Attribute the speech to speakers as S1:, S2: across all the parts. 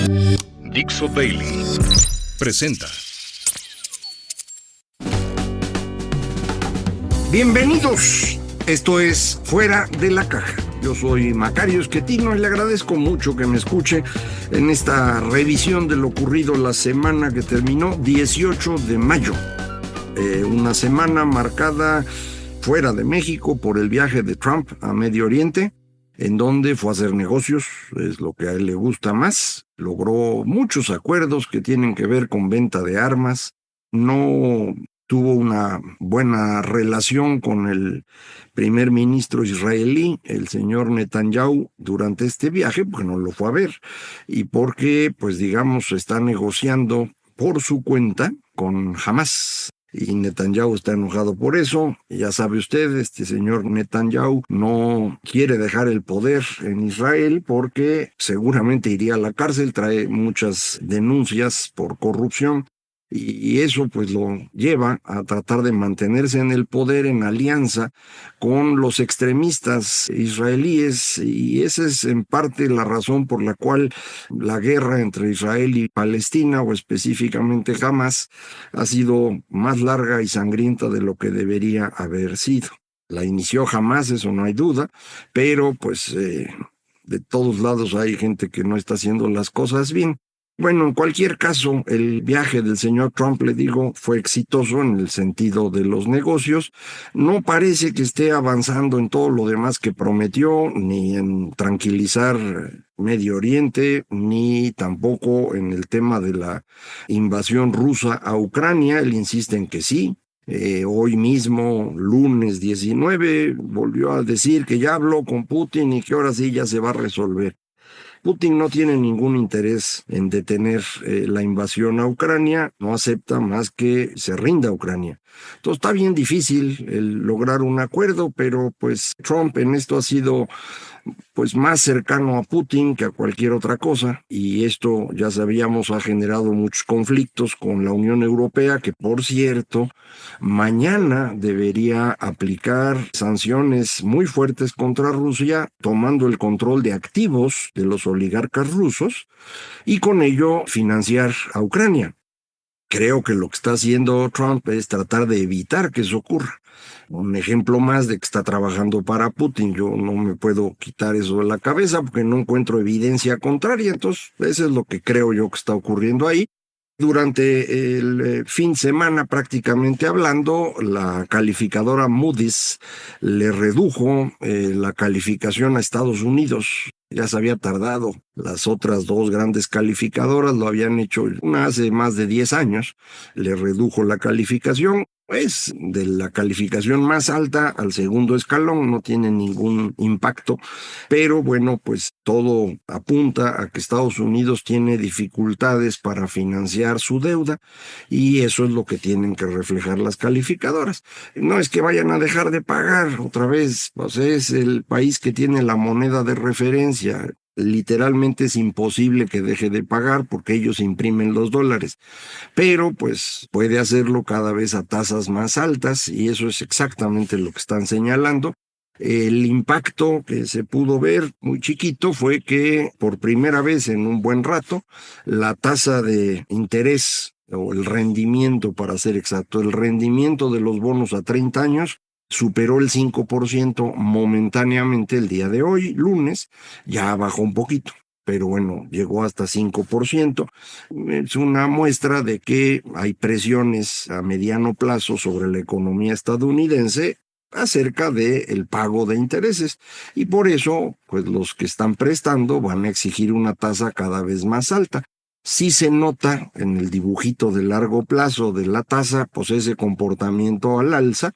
S1: Dixo Daily presenta.
S2: Bienvenidos, esto es Fuera de la Caja. Yo soy Macario Esquetino y le agradezco mucho que me escuche en esta revisión de lo ocurrido la semana que terminó 18 de mayo. Una semana marcada fuera de México por el viaje de Trump a Medio Oriente, en donde fue a hacer negocios, es lo que a él le gusta más. Logró muchos acuerdos que tienen que ver con venta de armas. No tuvo una buena relación con el primer ministro israelí, el señor Netanyahu, durante este viaje, porque no lo fue a ver, y porque, pues digamos, está negociando por su cuenta con Hamas. Y Netanyahu está enojado por eso. Ya sabe usted, este señor Netanyahu no quiere dejar el poder en Israel porque seguramente iría a la cárcel, trae muchas denuncias por corrupción. Y eso pues lo lleva a tratar de mantenerse en el poder en alianza con los extremistas israelíes, y esa es en parte la razón por la cual la guerra entre Israel y Palestina, o específicamente Hamas, ha sido más larga y sangrienta de lo que debería haber sido. La inició Hamas, eso no hay duda, pero pues de todos lados hay gente que no está haciendo las cosas bien. Bueno, en cualquier caso, el viaje del señor Trump, le digo, fue exitoso en el sentido de los negocios. No parece que esté avanzando en todo lo demás que prometió, ni en tranquilizar Medio Oriente, ni tampoco en el tema de la invasión rusa a Ucrania. Él insiste en que sí. Hoy mismo, lunes 19, volvió a decir que ya habló con Putin y que ahora sí ya se va a resolver. Putin no tiene ningún interés en detener la invasión a Ucrania, no acepta más que se rinda a Ucrania. Entonces está bien difícil el lograr un acuerdo, pero pues Trump en esto ha sido pues más cercano a Putin que a cualquier otra cosa, y esto ya sabíamos ha generado muchos conflictos con la Unión Europea, que por cierto mañana debería aplicar sanciones muy fuertes contra Rusia, tomando el control de activos de los oligarcas rusos y con ello financiar a Ucrania. Creo que lo que está haciendo Trump es tratar de evitar que eso ocurra. Un ejemplo más de que está trabajando para Putin. Yo no me puedo quitar eso de la cabeza porque no encuentro evidencia contraria. Entonces, eso es lo que creo yo que está ocurriendo ahí. Durante el fin de semana, prácticamente hablando, la calificadora Moody's le redujo la calificación a Estados Unidos. Ya se había tardado. Las otras dos grandes calificadoras lo habían hecho una hace más de 10 años. Le redujo la calificación. Pues de la calificación más alta al segundo escalón, no tiene ningún impacto, pero bueno, pues todo apunta a que Estados Unidos tiene dificultades para financiar su deuda, y eso es lo que tienen que reflejar las calificadoras. No es que vayan a dejar de pagar otra vez, pues es el país que tiene la moneda de referencia. Literalmente es imposible que deje de pagar porque ellos imprimen los dólares, pero pues puede hacerlo cada vez a tasas más altas, y eso es exactamente lo que están señalando. El impacto que se pudo ver, muy chiquito, fue que por primera vez en un buen rato la tasa de interés, o el rendimiento para ser exacto, el rendimiento de los bonos a 30 años superó el 5% momentáneamente el día de hoy, lunes. Ya bajó un poquito, pero bueno, llegó hasta 5%. Es una muestra de que hay presiones a mediano plazo sobre la economía estadounidense acerca del pago de intereses, y por eso pues los que están prestando van a exigir una tasa cada vez más alta. Sí se nota en el dibujito de largo plazo de la tasa, pues ese comportamiento al alza.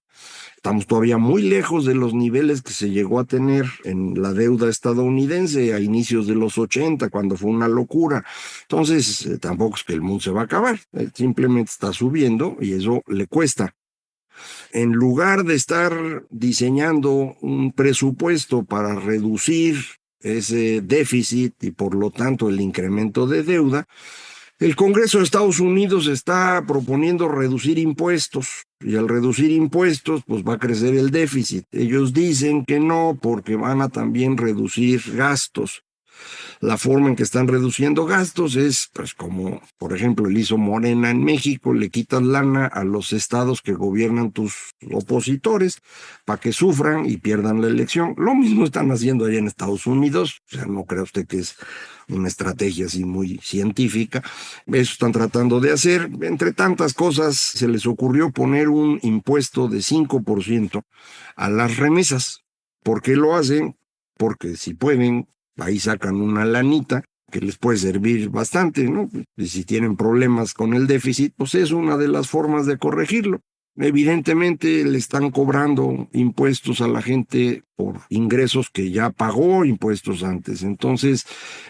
S2: Estamos todavía muy lejos de los niveles que se llegó a tener en la deuda estadounidense a inicios de los 80, cuando fue una locura. Entonces, tampoco es que el mundo se va a acabar, simplemente está subiendo y eso le cuesta. En lugar de estar diseñando un presupuesto para reducir ese déficit y por lo tanto el incremento de deuda, el Congreso de Estados Unidos está proponiendo reducir impuestos, y al reducir impuestos pues va a crecer el déficit. Ellos dicen que no, porque van a también reducir gastos. La forma en que están reduciendo gastos es, pues como por ejemplo el hizo Morena en México, le quitas lana a los estados que gobiernan tus opositores para que sufran y pierdan la elección. Lo mismo están haciendo allá en Estados Unidos, o sea, no crea usted que es una estrategia así muy científica. Eso están tratando de hacer. Entre tantas cosas, se les ocurrió poner un impuesto de 5% a las remesas. ¿Por qué lo hacen? Porque si pueden, ahí sacan una lanita que les puede servir bastante, ¿no? Y si tienen problemas con el déficit, pues es una de las formas de corregirlo. Evidentemente le están cobrando impuestos a la gente por ingresos que ya pagó impuestos antes. Entonces,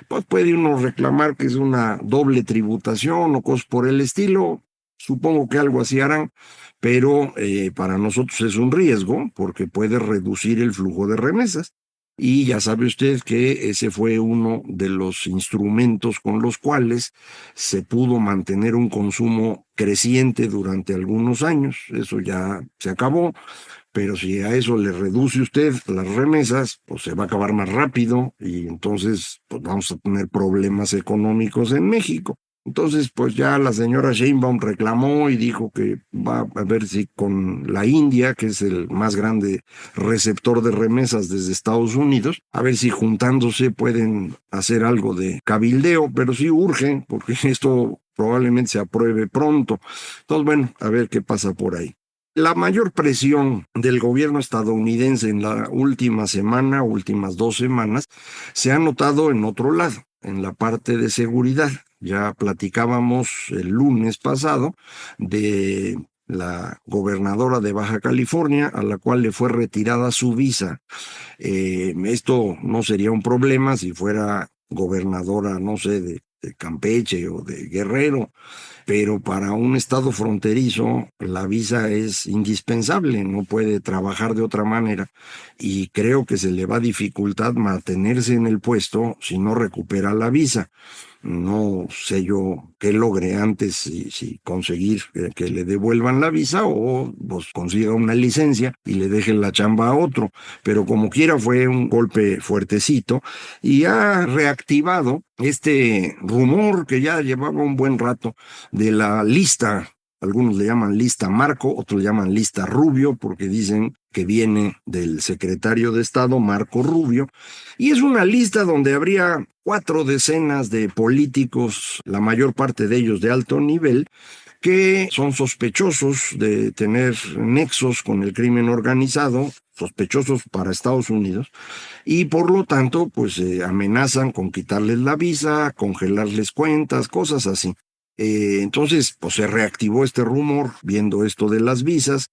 S2: pues puede uno reclamar que es una doble tributación o cosas por el estilo. Supongo que algo así harán, pero para nosotros es un riesgo porque puede reducir el flujo de remesas. Y ya sabe usted que ese fue uno de los instrumentos con los cuales se pudo mantener un consumo creciente durante algunos años. Eso ya se acabó, pero si a eso le reduce usted las remesas, pues se va a acabar más rápido y entonces pues vamos a tener problemas económicos en México. Entonces, pues ya la señora Sheinbaum reclamó y dijo que va a ver si con la India, que es el más grande receptor de remesas desde Estados Unidos, a ver si juntándose pueden hacer algo de cabildeo, pero sí urge, porque esto probablemente se apruebe pronto. Entonces, bueno, a ver qué pasa por ahí. La mayor presión del gobierno estadounidense en la última semana, últimas 2 semanas, se ha notado en otro lado, en la parte de seguridad. Ya platicábamos el lunes pasado de la gobernadora de Baja California, a la cual le fue retirada su visa. Esto no sería un problema si fuera gobernadora, no sé, de Campeche o de Guerrero, pero para un estado fronterizo la visa es indispensable, no puede trabajar de otra manera y creo que se le va a dificultar mantenerse en el puesto si no recupera la visa. No sé yo qué logre antes, si conseguir que le devuelvan la visa o pues, consiga una licencia y le dejen la chamba a otro, pero como quiera fue un golpe fuertecito y ha reactivado este rumor que ya llevaba un buen rato de la lista. Algunos le llaman lista Marco, otros le llaman lista Rubio, porque dicen que viene del secretario de Estado, Marco Rubio, y es una lista donde habría 4 decenas de políticos, la mayor parte de ellos de alto nivel, que son sospechosos de tener nexos con el crimen organizado, sospechosos para Estados Unidos, y por lo tanto, pues amenazan con quitarles la visa, congelarles cuentas, cosas así. Entonces, pues se reactivó este rumor viendo esto de las visas.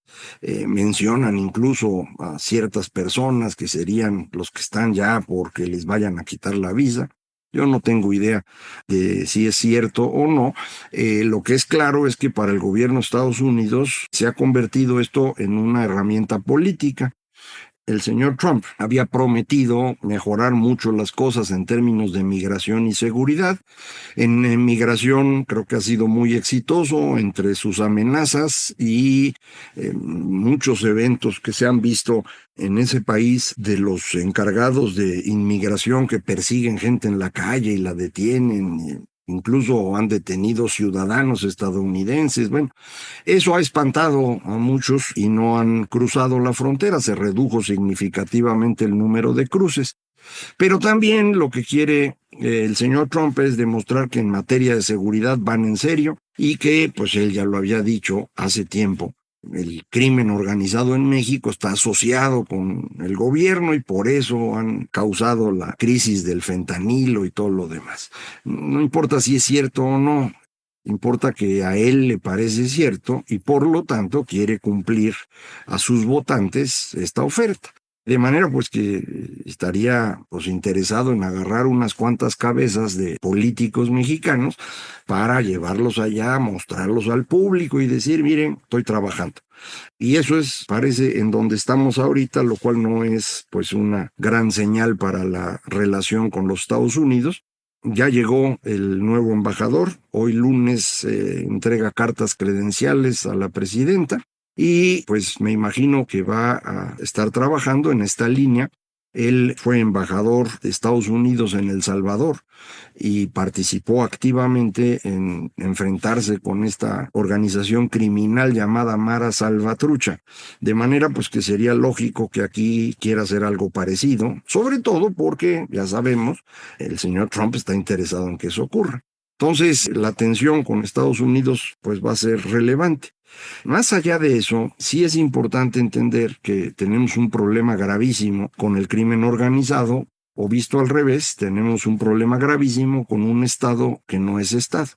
S2: Mencionan incluso a ciertas personas que serían los que están ya porque les vayan a quitar la visa. Yo no tengo idea de si es cierto o no. Lo que es claro es que para el gobierno de Estados Unidos se ha convertido esto en una herramienta política. El señor Trump había prometido mejorar mucho las cosas en términos de migración y seguridad. En migración creo que ha sido muy exitoso entre sus amenazas y muchos eventos que se han visto en ese país de los encargados de inmigración que persiguen gente en la calle y la detienen. Incluso han detenido ciudadanos estadounidenses. Bueno, eso ha espantado a muchos y no han cruzado la frontera. Se redujo significativamente el número de cruces. Pero también lo que quiere el señor Trump es demostrar que en materia de seguridad van en serio y que, pues él ya lo había dicho hace tiempo, el crimen organizado en México está asociado con el gobierno y por eso han causado la crisis del fentanilo y todo lo demás. No importa si es cierto o no, importa que a él le parece cierto y por lo tanto quiere cumplir a sus votantes esta oferta. De manera pues que estaría pues interesado en agarrar unas cuantas cabezas de políticos mexicanos para llevarlos allá, mostrarlos al público y decir, miren, estoy trabajando. Y eso es, parece, en donde estamos ahorita, lo cual no es pues una gran señal para la relación con los Estados Unidos. Ya llegó el nuevo embajador, hoy lunes entrega cartas credenciales a la presidenta. Y pues me imagino que va a estar trabajando en esta línea Él fue embajador de Estados Unidos en El Salvador y participó activamente en enfrentarse con esta organización criminal llamada Mara Salvatrucha, de manera pues que sería lógico que aquí quiera hacer algo parecido, sobre todo porque, ya sabemos, el señor Trump está interesado en que eso ocurra. Entonces, la tensión con Estados Unidos pues va a ser relevante. Más allá de eso, sí es importante entender que tenemos un problema gravísimo con el crimen organizado, o visto al revés, tenemos un problema gravísimo con un Estado que no es Estado.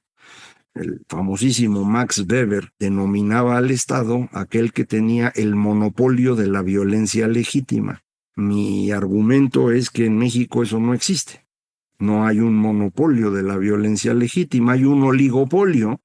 S2: El famosísimo Max Weber denominaba al Estado aquel que tenía el monopolio de la violencia legítima. Mi argumento es que en México eso no existe. No hay un monopolio de la violencia legítima, hay un oligopolio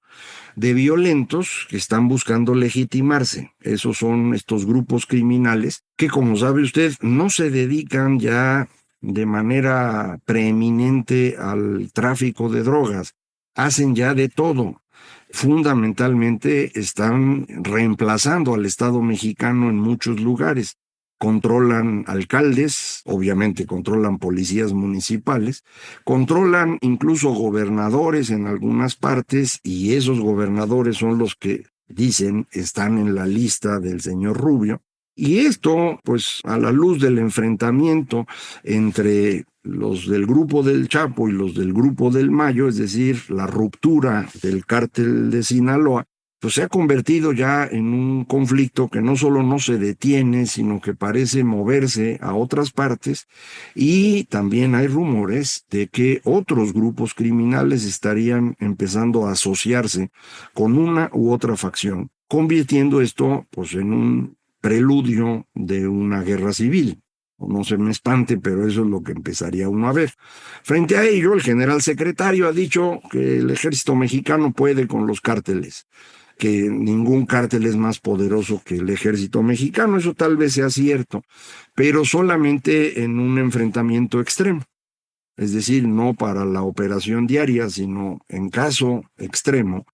S2: de violentos que están buscando legitimarse. Esos son estos grupos criminales que, como sabe usted, no se dedican ya de manera preeminente al tráfico de drogas. Hacen ya de todo. Fundamentalmente están reemplazando al Estado mexicano en muchos lugares. Controlan alcaldes, obviamente controlan policías municipales, controlan incluso gobernadores en algunas partes, y esos gobernadores son los que dicen están en la lista del señor Rubio. Y esto, pues, a la luz del enfrentamiento entre los del grupo del Chapo y los del grupo del Mayo, es decir, la ruptura del cártel de Sinaloa, pues se ha convertido ya en un conflicto que no solo no se detiene, sino que parece moverse a otras partes, y también hay rumores de que otros grupos criminales estarían empezando a asociarse con una u otra facción, convirtiendo esto pues en un preludio de una guerra civil. No se me espante, pero eso es lo que empezaría uno a ver. Frente a ello, el general secretario ha dicho que el ejército mexicano puede con los cárteles, que ningún cártel es más poderoso que el ejército mexicano. Eso tal vez sea cierto, pero solamente en un enfrentamiento extremo. Es decir, no para la operación diaria, sino en caso extremo.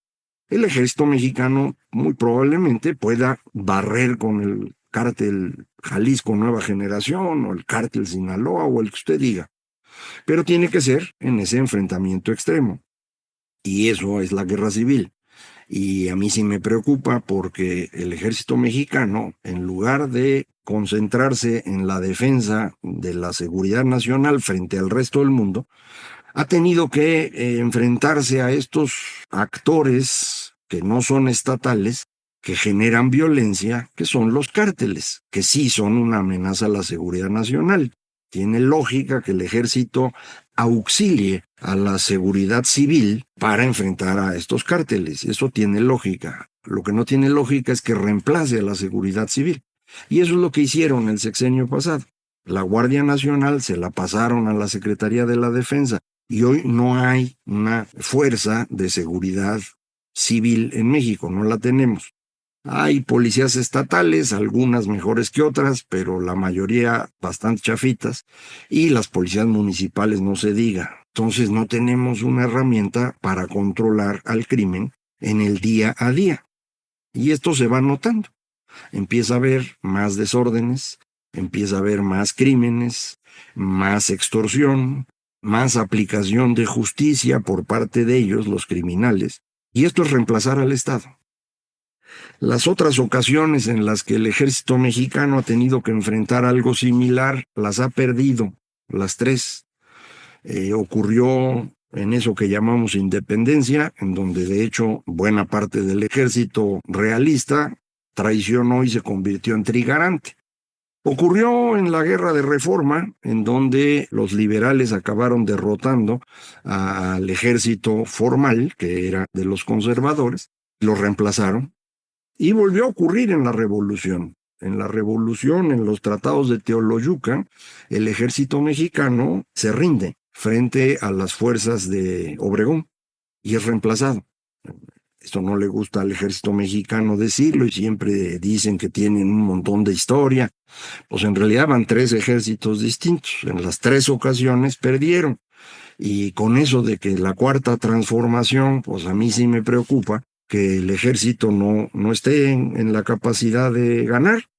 S2: El ejército mexicano muy probablemente pueda barrer con el cártel Jalisco Nueva Generación o el cártel Sinaloa o el que usted diga. Pero tiene que ser en ese enfrentamiento extremo. Y eso es la guerra civil. Y a mí sí me preocupa porque el ejército mexicano, en lugar de concentrarse en la defensa de la seguridad nacional frente al resto del mundo, ha tenido que enfrentarse a estos actores que no son estatales, que generan violencia, que son los cárteles, que sí son una amenaza a la seguridad nacional. Tiene lógica que el ejército auxilie a la seguridad civil para enfrentar a estos cárteles. Eso tiene lógica. Lo que no tiene lógica es que reemplace a la seguridad civil. Y eso es lo que hicieron el sexenio pasado. La Guardia Nacional se la pasaron a la Secretaría de la Defensa y hoy no hay una fuerza de seguridad civil en México, no la tenemos. Hay policías estatales, algunas mejores que otras, pero la mayoría bastante chafitas, y las policías municipales no se diga. Entonces no tenemos una herramienta para controlar al crimen en el día a día. Y esto se va notando. Empieza a haber más desórdenes, empieza a haber más crímenes, más extorsión, más aplicación de justicia por parte de ellos, los criminales, y esto es reemplazar al Estado. Las otras ocasiones en las que el ejército mexicano ha tenido que enfrentar algo similar, las ha perdido, las tres. Ocurrió en eso que llamamos independencia, en donde de hecho buena parte del ejército realista traicionó y se convirtió en trigarante. Ocurrió en la Guerra de Reforma, en donde los liberales acabaron derrotando al ejército formal, que era de los conservadores, lo reemplazaron. Y volvió a ocurrir en la Revolución. En la Revolución, en los tratados de Teoloyuca, el ejército mexicano se rinde frente a las fuerzas de Obregón y es reemplazado. Esto no le gusta al ejército mexicano decirlo y siempre dicen que tienen un montón de historia. Pues en realidad van tres ejércitos distintos. En las tres ocasiones perdieron. Y con eso de que la cuarta transformación, pues a mí sí me preocupa que el ejército no esté en la capacidad de ganar,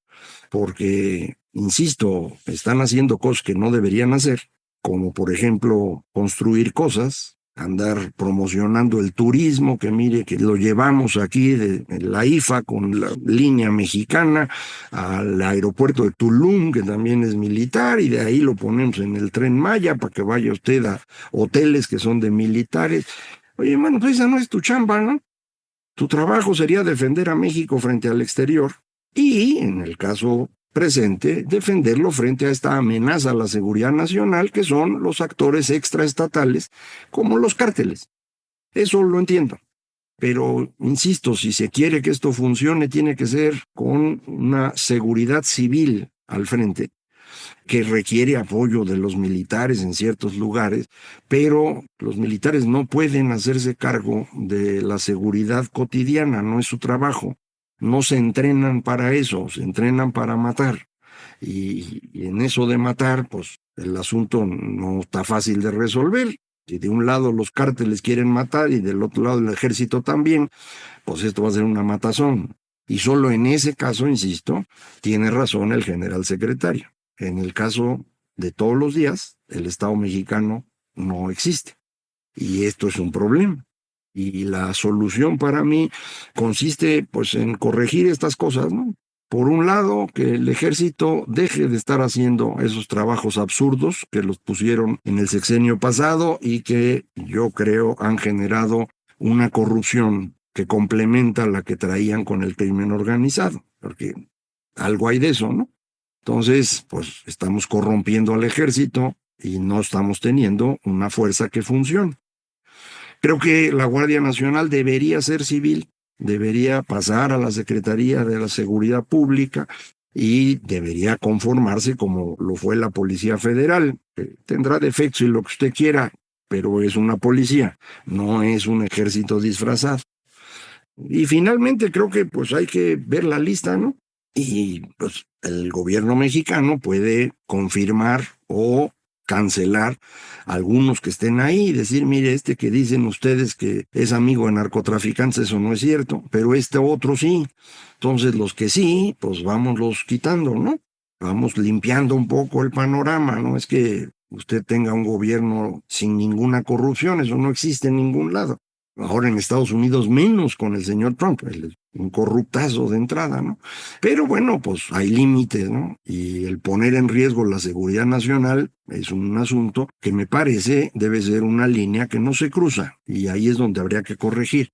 S2: porque insisto, están haciendo cosas que no deberían hacer, como por ejemplo construir cosas, andar promocionando el turismo, que mire que lo llevamos aquí de la IFA con la línea mexicana al aeropuerto de Tulum, que también es militar, y de ahí lo ponemos en el Tren Maya para que vaya usted a hoteles que son de militares. Oye, hermano, pues esa no es tu chamba, ¿no? Tu trabajo sería defender a México frente al exterior y, en el caso presente, defenderlo frente a esta amenaza a la seguridad nacional que son los actores extraestatales como los cárteles. Eso lo entiendo. Pero, insisto, si se quiere que esto funcione, tiene que ser con una seguridad civil al frente, que requiere apoyo de los militares en ciertos lugares, pero los militares no pueden hacerse cargo de la seguridad cotidiana, no es su trabajo. No se entrenan para eso, se entrenan para matar. Y en eso de matar, pues el asunto no está fácil de resolver. Si de un lado los cárteles quieren matar y del otro lado el ejército también, pues esto va a ser una matazón. Y solo en ese caso, insisto, tiene razón el general secretario. En el caso de todos los días, el Estado mexicano no existe. Y esto es un problema. Y la solución para mí consiste pues en corregir estas cosas, ¿no? Por un lado, que el ejército deje de estar haciendo esos trabajos absurdos que los pusieron en el sexenio pasado y que yo creo han generado una corrupción que complementa la que traían con el crimen organizado, porque algo hay de eso, ¿no? Entonces, pues estamos corrompiendo al ejército y no estamos teniendo una fuerza que funcione. Creo que la Guardia Nacional debería ser civil, debería pasar a la Secretaría de la Seguridad Pública y debería conformarse como lo fue la Policía Federal. Tendrá defectos y lo que usted quiera, pero es una policía, no es un ejército disfrazado. Y finalmente creo que pues hay que ver la lista, ¿no? Y pues el gobierno mexicano puede confirmar o cancelar algunos que estén ahí y decir, mire, este que dicen ustedes que es amigo de narcotraficantes, eso no es cierto, pero este otro sí. Entonces los que sí, pues vámonos quitando, ¿no? Vamos limpiando un poco el panorama, no es que usted tenga un gobierno sin ninguna corrupción, eso no existe en ningún lado. Ahora en Estados Unidos menos con el señor Trump, un corruptazo de entrada, ¿no? Pero bueno, pues hay límites, ¿no? Y el poner en riesgo la seguridad nacional es un asunto que me parece debe ser una línea que no se cruza, y ahí es donde habría que corregir.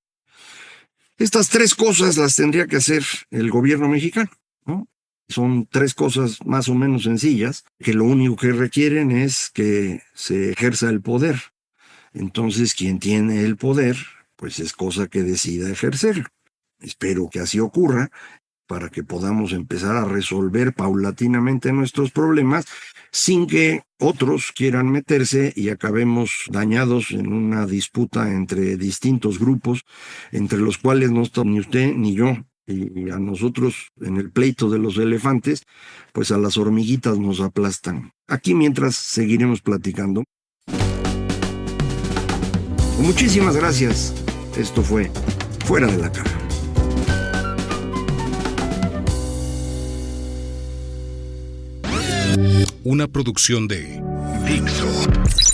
S2: Estas tres cosas las tendría que hacer el gobierno mexicano, ¿no? Son tres cosas más o menos sencillas, que lo único que requieren es que se ejerza el poder. Entonces, quien tiene el poder, pues es cosa que decida ejercerlo. Espero que así ocurra para que podamos empezar a resolver paulatinamente nuestros problemas sin que otros quieran meterse y acabemos dañados en una disputa entre distintos grupos, entre los cuales no está ni usted ni yo. Y a nosotros, en el pleito de los elefantes, pues a las hormiguitas nos aplastan. Aquí mientras seguiremos platicando. Muchísimas gracias. Esto fue Fuera de la Caja.
S1: Una producción de
S3: Dixo.